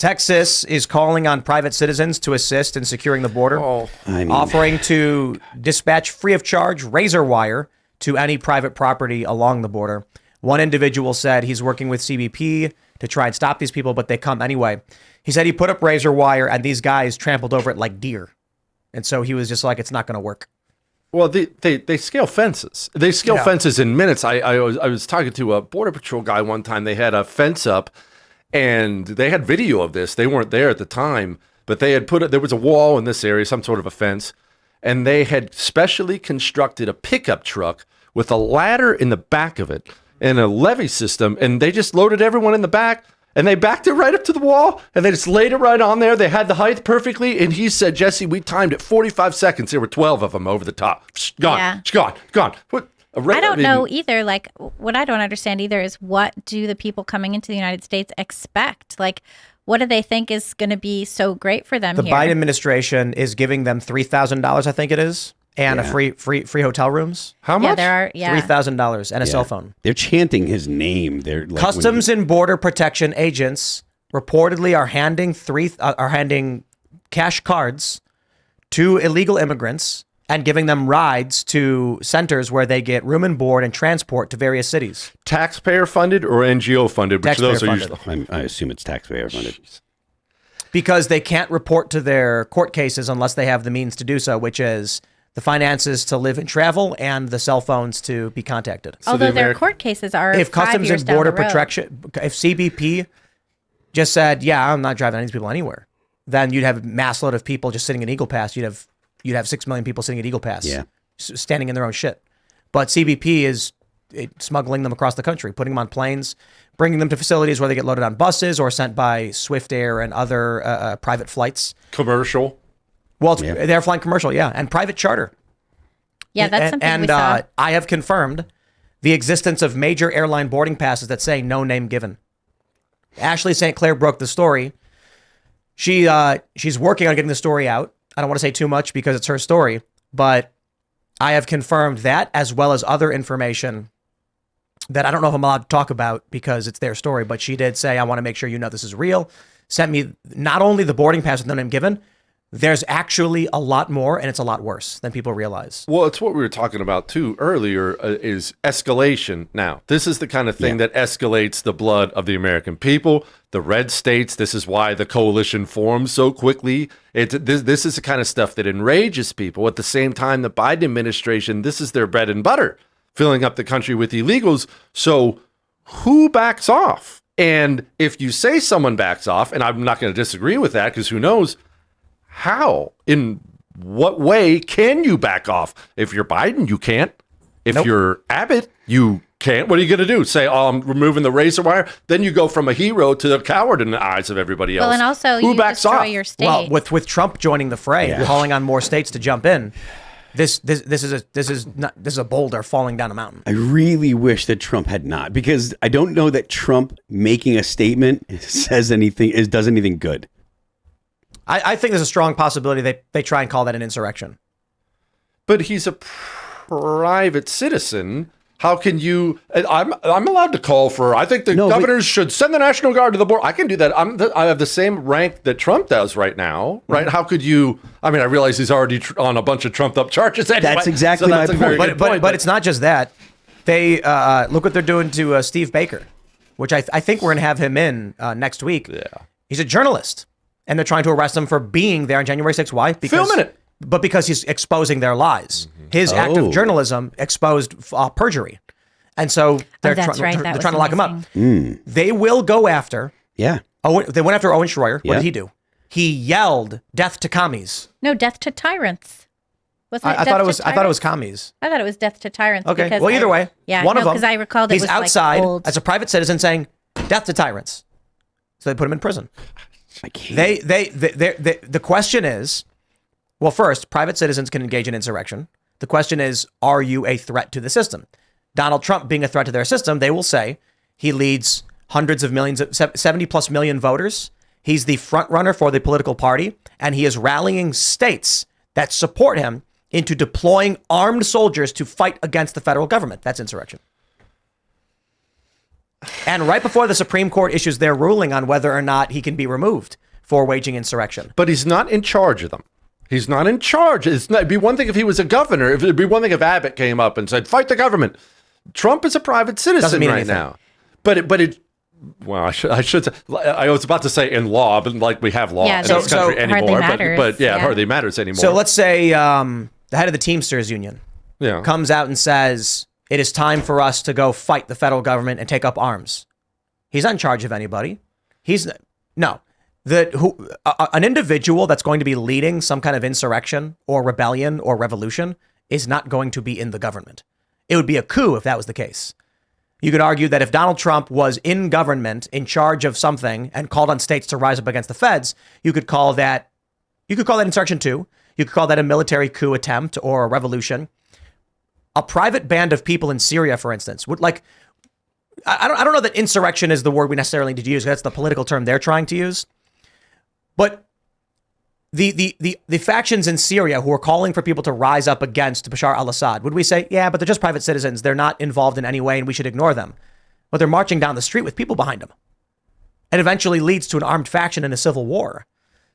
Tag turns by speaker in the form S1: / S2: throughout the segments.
S1: Texas is calling on private citizens to assist in securing the border, offering to dispatch free of charge razor wire to any private property along the border. One individual said he's working with CBP to try and stop these people, but they come anyway. He said he put up razor wire and these guys trampled over it like deer. And so he was just like, it's not going to work.
S2: Well, they scale fences. They scale fences in minutes. I was talking to a Border Patrol guy one time. They had a fence up, and they had video of this. They weren't there at the time, but they had there was a wall in this area, some sort of a fence, and they had specially constructed a pickup truck with a ladder in the back of it and a levee system, and they just loaded everyone in the back. And they backed it right up to the wall, and they just laid it right on there. They had the height perfectly, and he said, Jesse, we timed it 45 seconds. There were 12 of them over the top. Gone, gone. What?
S3: I don't know either. Like, what I don't understand either is what do the people coming into the United States expect? Like, what do they think is going to be so great for them
S1: The
S3: here?
S1: Biden administration is giving them $3,000, I think it is, and a free hotel rooms.
S2: How much?
S1: $3,000 and a cell phone.
S4: They're chanting his name. They're like,
S1: Customs and Border Protection agents reportedly are handing cash cards to illegal immigrants and giving them rides to centers where they get room and board and transport to various cities.
S2: Taxpayer funded or NGO funded?
S1: Taxpayer funded.
S4: I assume it's taxpayer funded.
S1: Because they can't report to their court cases unless they have the means to do so, which is the finances to live and travel and the cell phones to be contacted.
S3: Although their court cases are
S1: if
S3: 5
S1: Customs
S3: years
S1: and
S3: down
S1: Border
S3: the road.
S1: Protection, if CBP just said, yeah, I'm not driving these people anywhere, then you'd have a mass load of people just sitting in Eagle Pass. You'd have 6 million people sitting at Eagle Pass, standing in their own shit. But CBP is smuggling them across the country, putting them on planes, bringing them to facilities where they get loaded on buses or sent by Swift Air and other private flights.
S2: Commercial.
S1: Well, they're flying commercial, and private charter.
S3: Yeah, that's something we saw.
S1: And I have confirmed the existence of major airline boarding passes that say no name given. Ashley St. Clair broke the story. She's working on getting the story out. I don't want to say too much because it's her story, but I have confirmed that as well as other information that I don't know if I'm allowed to talk about because it's their story, but she did say, I want to make sure you know this is real. Sent me not only the boarding pass with no name given, there's actually a lot more, and it's a lot worse than people realize.
S2: Well, it's what we were talking about, too, earlier, is escalation. Now, this is the kind of thing that escalates the blood of the American people, the red states. This is why the coalition forms so quickly. This is the kind of stuff that enrages people. At the same time, the Biden administration, this is their bread and butter, filling up the country with illegals. So who backs off? And if you say someone backs off, and I'm not going to disagree with that, because who knows, how? In what way can you back off? If you're Biden, you can't. If you're Abbott, you can't. What are you going to do? Say, oh, I'm removing the razor wire? Then you go from a hero to a coward in the eyes of everybody else.
S3: Well, and also
S2: who
S3: you
S2: backs
S3: destroy
S2: off?
S3: your state.
S1: Well, with Trump joining the fray, calling on more states to jump in, this is a boulder falling down a mountain.
S4: I really wish that Trump had not, because I don't know that Trump making a statement does anything good.
S1: I think there's a strong possibility they try and call that an insurrection.
S2: But he's a private citizen. How can you? I'm allowed to call for. I think the governors should send the National Guard to the border. I can do that. I have the same rank that Trump does right now. Right? How could you? I mean, I realize he's already on a bunch of trumped up charges. Anyway,
S4: that's exactly my point.
S1: But it's not just that. They look what they're doing to Steve Baker, which I think we're gonna have him in next week. Yeah, he's a journalist. And they're trying to arrest him for being there on January 6th. Why?
S2: Filming it.
S1: But because he's exposing their lies. His act of journalism exposed perjury. And so they're trying to lock him up. They will go after.
S4: Yeah.
S1: They went after Owen Schroyer. What did he do? He yelled, "Death to commies."
S3: No, death to tyrants. Wasn't it?
S1: I thought it was commies.
S3: I thought it was death to tyrants.
S1: Okay.
S3: Because
S1: Well, either way.
S3: Yeah.
S1: One of them.
S3: Because I recalled it
S1: he's
S3: was
S1: outside
S3: like old.
S1: as a private citizen saying, "Death to tyrants." So they put him in prison.
S4: I can't.
S1: The question is, well, first, private citizens can engage in insurrection. The question is, are you a threat to the system? Donald Trump being a threat to their system, they will say he leads hundreds of millions, 70 plus million voters. He's the front runner for the political party, and he is rallying states that support him into deploying armed soldiers to fight against the federal government. That's insurrection. And right before the Supreme Court issues their ruling on whether or not he can be removed for waging insurrection.
S2: But he's not in charge of them. He's not in charge. It'd be one thing if he was a governor. It'd be one thing if Abbott came up and said, fight the government. Trump is a private citizen right
S1: anything.
S2: now. Well, I should say, I was about to say in law, but like we have law in this country anymore. But it hardly matters anymore.
S1: So let's say the head of the Teamsters Union comes out and says, it is time for us to go fight the federal government and take up arms. He's not in charge of anybody. An individual that's going to be leading some kind of insurrection or rebellion or revolution is not going to be in the government. It would be a coup if that was the case. You could argue that if Donald Trump was in government, in charge of something, and called on states to rise up against the feds, you could call that insurrection too. You could call that a military coup attempt or a revolution. A private band of people in Syria, for instance, would like. I don't know that insurrection is the word we necessarily need to use. That's the political term they're trying to use. But the factions in Syria who are calling for people to rise up against Bashar al-Assad, would we say, yeah, but they're just private citizens. They're not involved in any way and we should ignore them. But they're marching down the street with people behind them. It eventually leads to an armed faction and a civil war.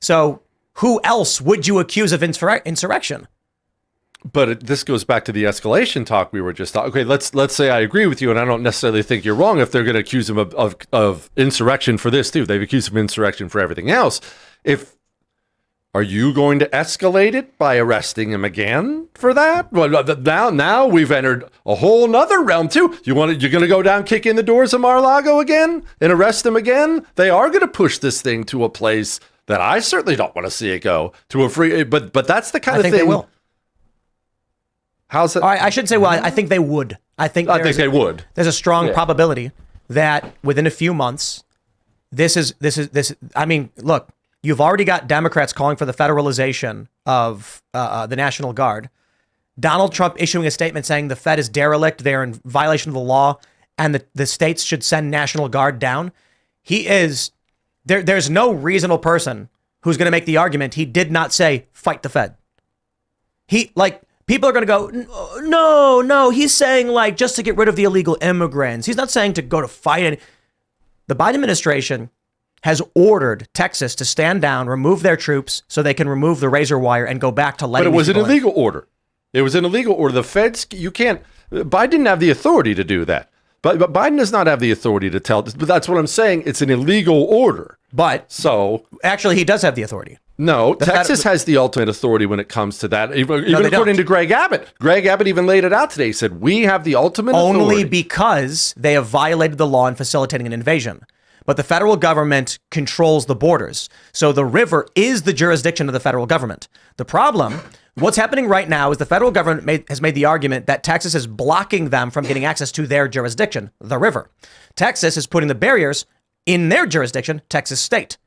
S1: So who else would you accuse of insurrection?
S2: But this goes back to the escalation talk we were just talking. Okay, let's say I agree with you, and I don't necessarily think you're wrong if they're going to accuse him of insurrection for this too. They've accused him of insurrection for everything else. Are you going to escalate it by arresting him again for that? Well, now we've entered a whole nother realm too. You're going to go down, kick in the doors of Mar-a-Lago again, and arrest him again? They are going to push this thing to a place that I certainly don't want to see it go to a free. But that's the kind of thing.
S1: I think they will.
S2: How's it?
S1: All right, I should say, well, I think they would. I think they would. There's a strong probability that within a few months, this is. I mean, look, you've already got Democrats calling for the federalization of the National Guard. Donald Trump issuing a statement saying the Fed is derelict, they're in violation of the law, and the states should send National Guard down. He is. There's no reasonable person who's going to make the argument he did not say fight the Fed. People are going to go, no, he's saying just to get rid of the illegal immigrants. He's not saying to go to fight any. The Biden administration has ordered Texas to stand down, remove their troops so they can remove the razor wire and go back to letting.
S2: But it was an illegal order. It was an illegal order. The feds, you can't. Biden didn't have the authority to do that. But Biden does not have the authority to tell. But that's what I'm saying. It's an illegal order.
S1: But
S2: so
S1: actually, he does have the authority.
S2: No, Texas has the ultimate authority when it comes to that. Even according to Greg Abbott. Greg Abbott even laid it out today. He said, we have the ultimate authority.
S1: Only because they have violated the law in facilitating an invasion. But the federal government controls the borders. So the river is the jurisdiction of the federal government. The problem, what's happening right now is the federal government has made the argument that Texas is blocking them from getting access to their jurisdiction, the river. Texas is putting the barriers in their jurisdiction, Texas state.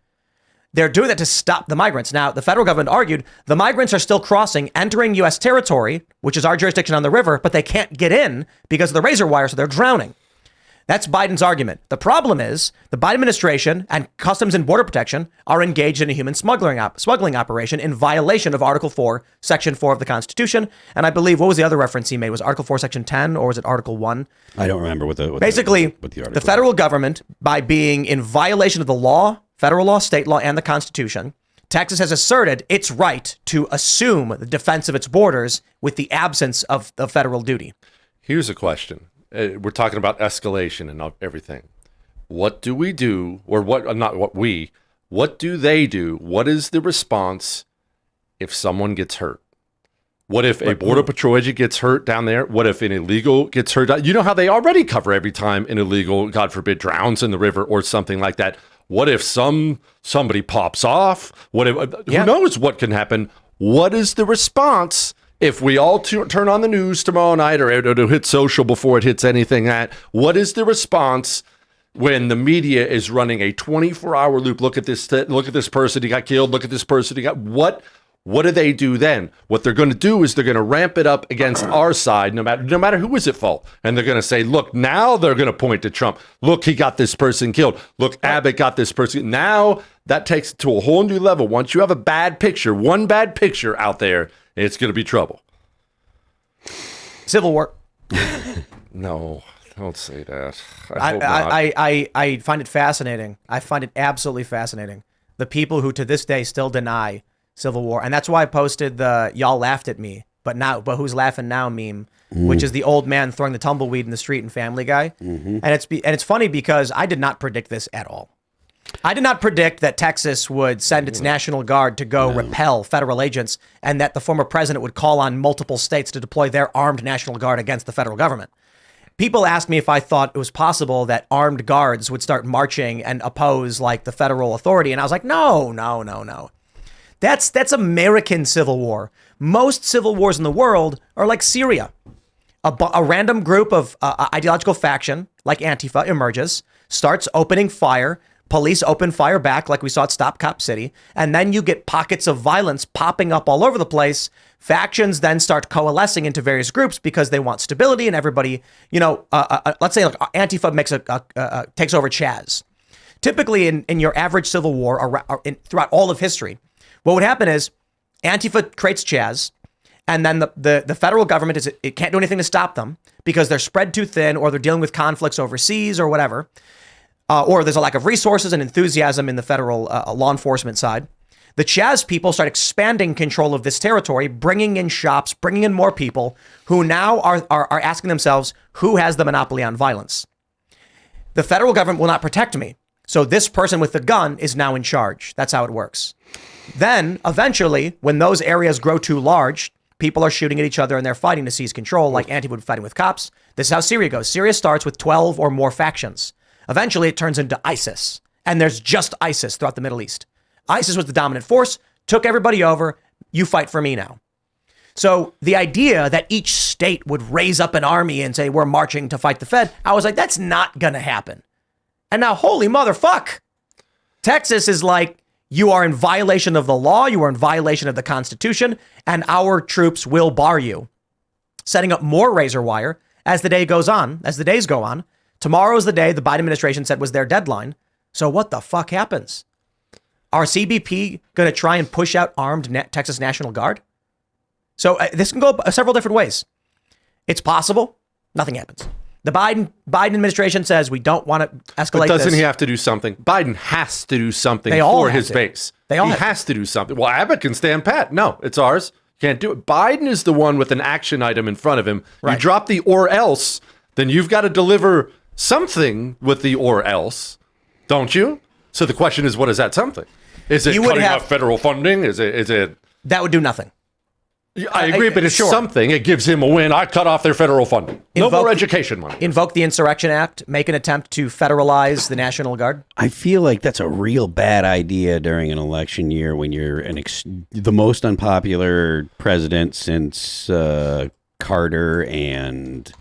S1: They're doing that to stop the migrants. Now, the federal government argued the migrants are still crossing, entering U.S. territory, which is our jurisdiction on the river, but they can't get in because of the razor wire, so they're drowning. That's Biden's argument. The problem is the Biden administration and Customs and Border Protection are engaged in a human smuggling operation in violation of Article 4, Section 4 of the Constitution. And I believe, what was the other reference he made? Was Article 4, Section 10, or was it Article 1?
S4: I don't remember what the
S1: Basically, the federal government, by being in violation of the law, federal law, state law, and the Constitution, Texas has asserted its right to assume the defense of its borders with the absence of the federal duty.
S2: Here's a question. We're talking about escalation and everything. What do we do, or what do they do? What is the response if someone gets hurt? What if a Border Patrol agent gets hurt down there? What if an illegal gets hurt? You know how they already cover every time an illegal, God forbid, drowns in the river or something like that. What if somebody pops off? What if who knows what can happen? What is the response if we all turn on the news tomorrow night or to hit social before it hits anything? What is the response when the media is running a 24-hour loop? Look at this person, he got killed. Look at this person, he got what do they do then? What they're going to do is they're going to ramp it up against our side, no matter who is at fault. And they're going to say, look, now they're going to point to Trump. Look, he got this person killed. Look, Abbott got this person. Now that takes it to a whole new level. Once you have one bad picture out there, it's going to be trouble.
S1: Civil war.
S2: No, Don't say that. I hope not.
S1: I find it fascinating. I find it absolutely fascinating. The people who to this day still deny civil war. And that's why I posted the y'all laughed at me, but who's laughing now meme, which is the old man throwing the tumbleweed in the street in Family Guy. And it's funny because I did not predict this at all. I did not predict that Texas would send its National Guard to go repel federal agents and that the former president would call on multiple states to deploy their armed National Guard against the federal government. People asked me if I thought it was possible that armed guards would start marching and oppose like the federal authority. And I was like, no. That's American civil war. Most civil wars in the world are like Syria. A random group of ideological faction like Antifa emerges, starts opening fire. Police open fire back like we saw at Stop Cop City. And then you get pockets of violence popping up all over the place. Factions then start coalescing into various groups because they want stability and everybody, let's say like Antifa takes over Chaz. Typically in your average civil war throughout all of history, what would happen is Antifa creates Chaz. And then the federal government it can't do anything to stop them because they're spread too thin or they're dealing with conflicts overseas or whatever. Or there's a lack of resources and enthusiasm in the federal law enforcement side. The Chaz people start expanding control of this territory, bringing in shops, bringing in more people who now are asking themselves, who has the monopoly on violence? The federal government will not protect me. So this person with the gun is now in charge. That's how it works. Then eventually, when those areas grow too large, people are shooting at each other and they're fighting to seize control, like Antifa would be fighting with cops. This is how Syria goes. Syria starts with 12 or more factions. Eventually, it turns into ISIS, and there's just ISIS throughout the Middle East. ISIS was the dominant force, took everybody over. You fight for me now. So the idea that each state would raise up an army and say, we're marching to fight the Fed, I was like, that's not going to happen. And now, holy motherfuck, Texas is like, you are in violation of the law, you are in violation of the Constitution, and our troops will bar you. Setting up more razor wire as the days go on. Tomorrow is the day the Biden administration said was their deadline. So what the fuck happens? Are CBP going to try and push out armed Texas National Guard? So this can go several different ways. It's possible. Nothing happens. The Biden administration says we don't want to escalate. But
S2: doesn't he have to do something? Biden has to do something for his base. He has to do something. Well, Abbott can stand pat. No, it's ours. Can't do it. Biden is the one with an action item in front of him. Right. You drop the or else, then you've got to deliver something with the or else, don't you? So the question is, what is that something? Is it cutting off federal funding? Is it?
S1: That would do nothing.
S2: I agree, but it's something. It gives him a win. I cut off their federal funding. No more education money. Invoke
S1: the Insurrection Act. Make an attempt to federalize the National Guard.
S4: I feel like that's a real bad idea during an election year when you're the most unpopular president since Carter, and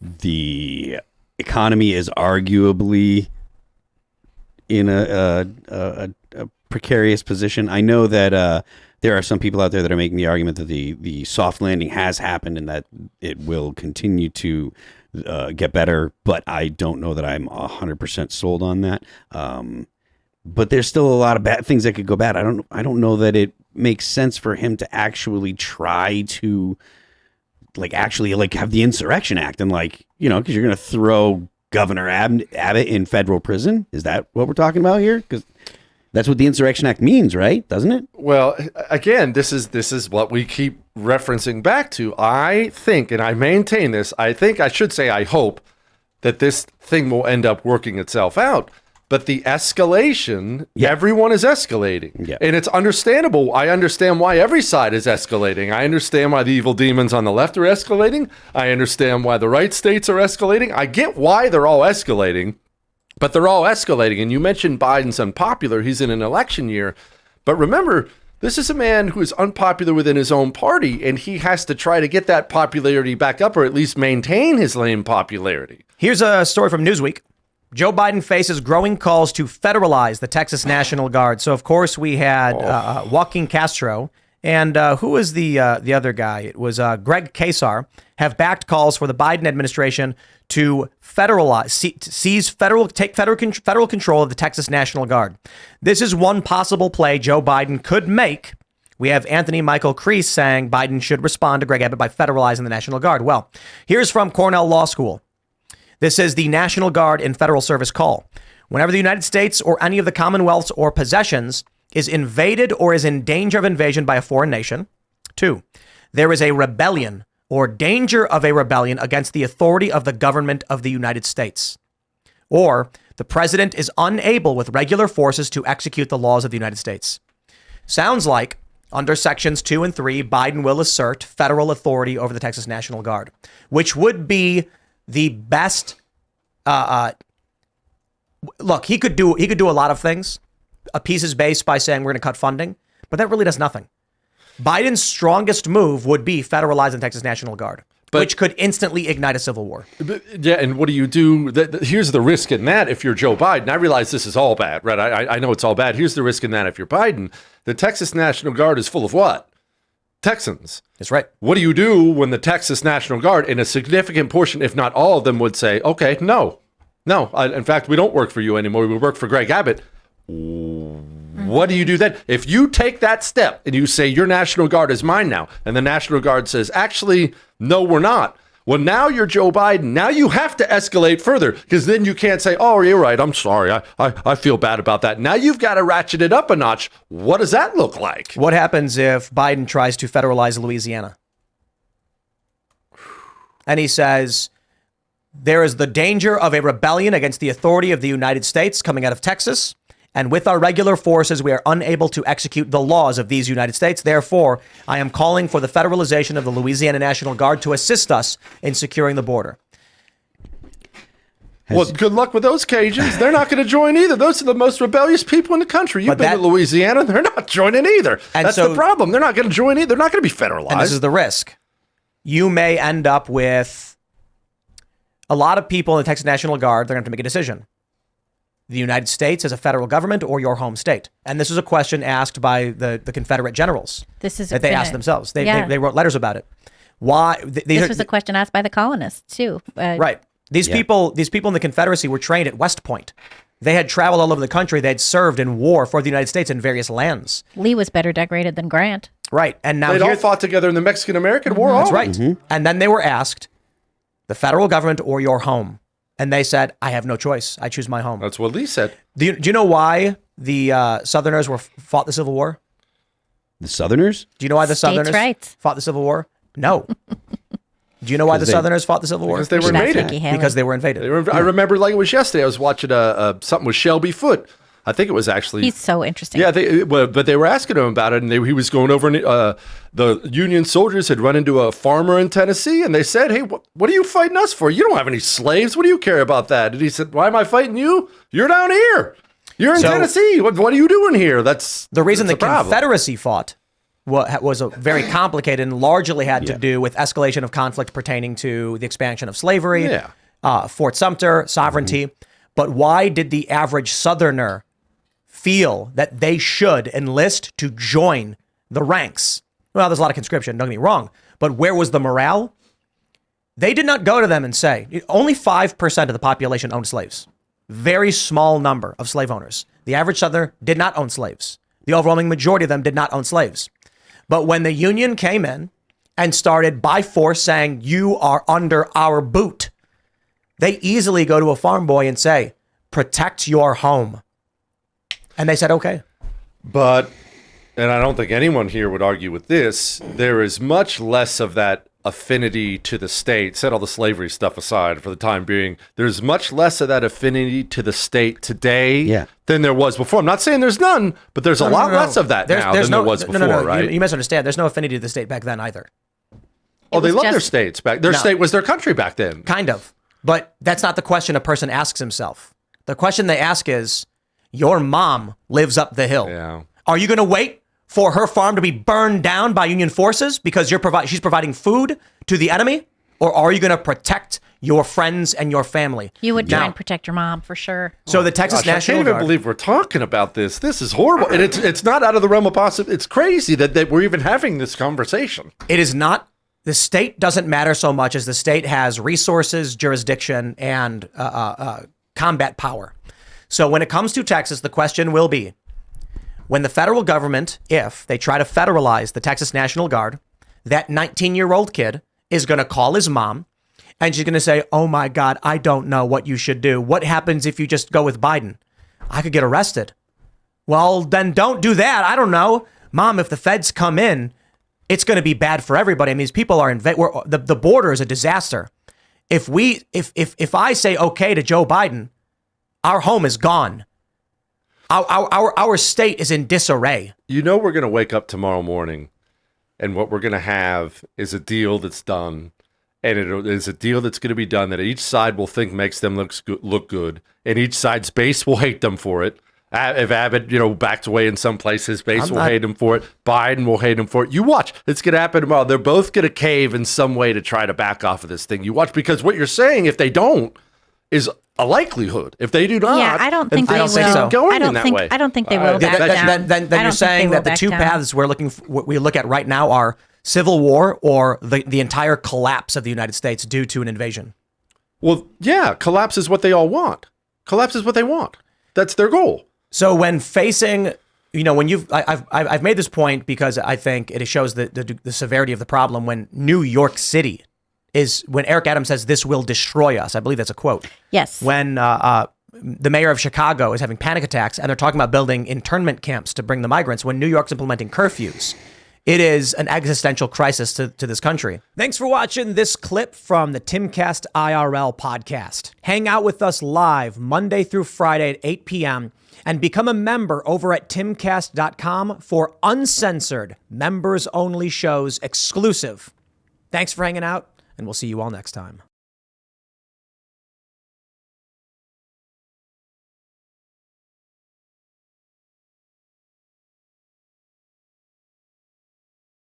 S4: the economy is arguably in a precarious position. I know that there are some people out there that are making the argument that the soft landing has happened and that it will continue to get better, but I don't know that I'm 100% sold on that. But there's still a lot of bad things that could go bad. I don't know that it makes sense for him to actually try to have the Insurrection Act and because you're going to throw Governor Abbott in federal prison. Is that what we're talking about here? Because that's what the Insurrection Act means, right? Doesn't it?
S2: Well, again, this is what we keep referencing back to. I think, and I maintain this, I hope that this thing will end up working itself out. But the escalation, everyone is escalating. Yeah. And it's understandable. I understand why every side is escalating. I understand why the evil demons on the left are escalating. I understand why the right states are escalating. I get why they're all escalating. But they're all escalating. And you mentioned Biden's unpopular. He's in an election year. But remember, this is a man who is unpopular within his own party, and he has to try to get that popularity back up or at least maintain his lame popularity.
S1: Here's a story from Newsweek. Joe Biden faces growing calls to federalize the Texas National Guard. So, of course, we had Joaquin Castro and who was the other guy? It was Greg Kasar, have backed calls for the Biden administration to federalize, take federal control of the Texas National Guard. This is one possible play Joe Biden could make. We have Anthony Michael Kreese saying Biden should respond to Greg Abbott by federalizing the National Guard. Well, here's from Cornell Law School. This is the National Guard in Federal Service call. Whenever the United States or any of the Commonwealths or possessions is invaded or is in danger of invasion by a foreign nation. 2, there is a rebellion or danger of a rebellion against the authority of the government of the United States. Or the president is unable with regular forces to execute the laws of the United States. Sounds like under sections 2 and 3, Biden will assert federal authority over the Texas National Guard, which would be the best. Look, he could do a lot of things. Appease his base by saying we're going to cut funding, but that really does nothing. Biden's strongest move would be federalizing the Texas National Guard, which could instantly ignite a civil war.
S2: Yeah, and what do you do? Here's the risk in that if you're Joe Biden. I realize this is all bad, right? I know it's all bad. Here's the risk in that if you're Biden. The Texas National Guard is full of what? Texans.
S1: That's right.
S2: What do you do when the Texas National Guard, in a significant portion, if not all of them, would say, okay, no, in fact, we don't work for you anymore. We work for Greg Abbott. What do you do then? If you take that step and you say your National Guard is mine now, and the National Guard says, actually, no, we're not. Well, now you're Joe Biden. Now you have to escalate further because then you can't say, oh, you're right. I'm sorry. I feel bad about that. Now you've got to ratchet it up a notch. What does that look like?
S1: What happens if Biden tries to federalize Louisiana? And he says, there is the danger of a rebellion against the authority of the United States coming out of Texas. And with our regular forces, we are unable to execute the laws of these United States. Therefore, I am calling for the federalization of the Louisiana National Guard to assist us in securing the border.
S2: Well, good luck with those Cajuns. They're not going to join either. Those are the most rebellious people in the country. You've been to Louisiana. They're not joining either. That's the problem. They're not going to join either. They're not going to be federalized.
S1: And this is the risk. You may end up with a lot of people in the Texas National Guard. They're going to have to make a decision. The United States as a federal government or your home state? And this is a question asked by the Confederate generals that they asked themselves. They wrote letters about it. Why?
S3: This was a question asked by the colonists too.
S1: Right. These people in the Confederacy were trained at West Point. They had traveled all over the country. They had served in war for the United States in various lands.
S3: Lee was better decorated than Grant.
S1: Right. And now
S2: they'd all fought together in the Mexican-American War.
S1: That's right. Mm-hmm. And then they were asked, the federal government or your home? And they said, I have no choice. I choose my home.
S2: That's what Lee said.
S1: Do you know why the Southerners fought the Civil War?
S4: The Southerners?
S1: Do you know why the Southerners fought the Civil War? No. Do you know why the Southerners fought the Civil War?
S2: Because they were invaded.
S1: Because they were invaded.
S2: I remember like it was yesterday. I was watching something with Shelby Foote. I think it was actually.
S3: He's so interesting.
S2: Yeah, but they were asking him about it, and he was going over. And, the Union soldiers had run into a farmer in Tennessee, and they said, "Hey, what are you fighting us for? You don't have any slaves. What do you care about that?" And he said, "Why am I fighting you? You're down here. You're in Tennessee. What are you doing here?" That's
S1: the reason the Confederacy fought. Was very complicated and largely had to do with escalation of conflict pertaining to the expansion of slavery, Fort Sumter, sovereignty. Mm-hmm. But why did the average Southerner feel that they should enlist to join the ranks? Well, there's a lot of conscription, don't get me wrong, but where was the morale? They did not go to them and say, only 5% of the population owned slaves. Very small number of slave owners. The average Southerner did not own slaves. The overwhelming majority of them did not own slaves. But when the Union came in and started by force saying, you are under our boot, they easily go to a farm boy and say, protect your home. And they said, okay.
S2: But, and I don't think anyone here would argue with this, there is much less of that affinity to the state, set all the slavery stuff aside for the time being, there's much less of that affinity to the state today than there was before. I'm not saying there's none, but there's a lot less of that now than there was before, right?
S1: You misunderstand. There's no affinity to the state back then either.
S2: Oh, they loved their states back. Their state was their country back then.
S1: Kind of. But that's not the question a person asks himself. The question they ask is, your mom lives up the hill.
S2: Yeah.
S1: Are you going to wait for her farm to be burned down by Union forces because she's providing food to the enemy? Or are you going to protect your friends and your family?
S3: You would try and protect your mom for sure.
S1: So the Texas National Guard.
S2: I can't even believe we're talking about this. This is horrible. And it's not out of the realm of possible. It's crazy that we're even having this conversation.
S1: It is not. The state doesn't matter so much as the state has resources, jurisdiction, and combat power. So when it comes to Texas, the question will be, when the federal government, if they try to federalize the Texas National Guard, that 19-year-old kid is going to call his mom And she's going to say, oh my God, I don't know what you should do. What happens if you just go with Biden? I could get arrested. Well, then don't do that. I don't know. Mom, if the feds come in, it's going to be bad for everybody. I mean, these people are the border is a disaster. If I say okay to Joe Biden, our home is gone. Our state is in disarray.
S2: You know, we're going to wake up tomorrow morning and what we're going to have is a deal that's done. And it is a deal that's going to be done that each side will think makes them look good. And each side's base will hate them for it. If Abbott, backed away in some place, his base will hate him for it. Biden will hate him for it. You watch. It's going to happen tomorrow. They're both going to cave in some way to try to back off of this thing. You watch, because what you're saying, if they don't, is a likelihood. If they do not,
S3: yeah, I don't think they will.
S2: Going in that way.
S3: I don't think they will back down.
S1: Then you're saying that the two paths we look at right now are civil war or the entire collapse of the United States due to an invasion.
S2: Well, yeah, collapse is what they all want. Collapse is what they want. That's their goal.
S1: So when facing, when I've made this point because I think it shows the severity of the problem when New York City when Eric Adams says this will destroy us. I believe that's a quote.
S3: Yes.
S1: When the mayor of Chicago is having panic attacks and they're talking about building internment camps to bring the migrants, when New York's implementing curfews, it is an existential crisis to this country. Thanks for watching this clip from the Timcast IRL podcast. Hang out with us live Monday through Friday at 8 p.m. and become a member over at timcast.com for uncensored, members-only shows exclusive. Thanks for hanging out, and we'll see you all next time.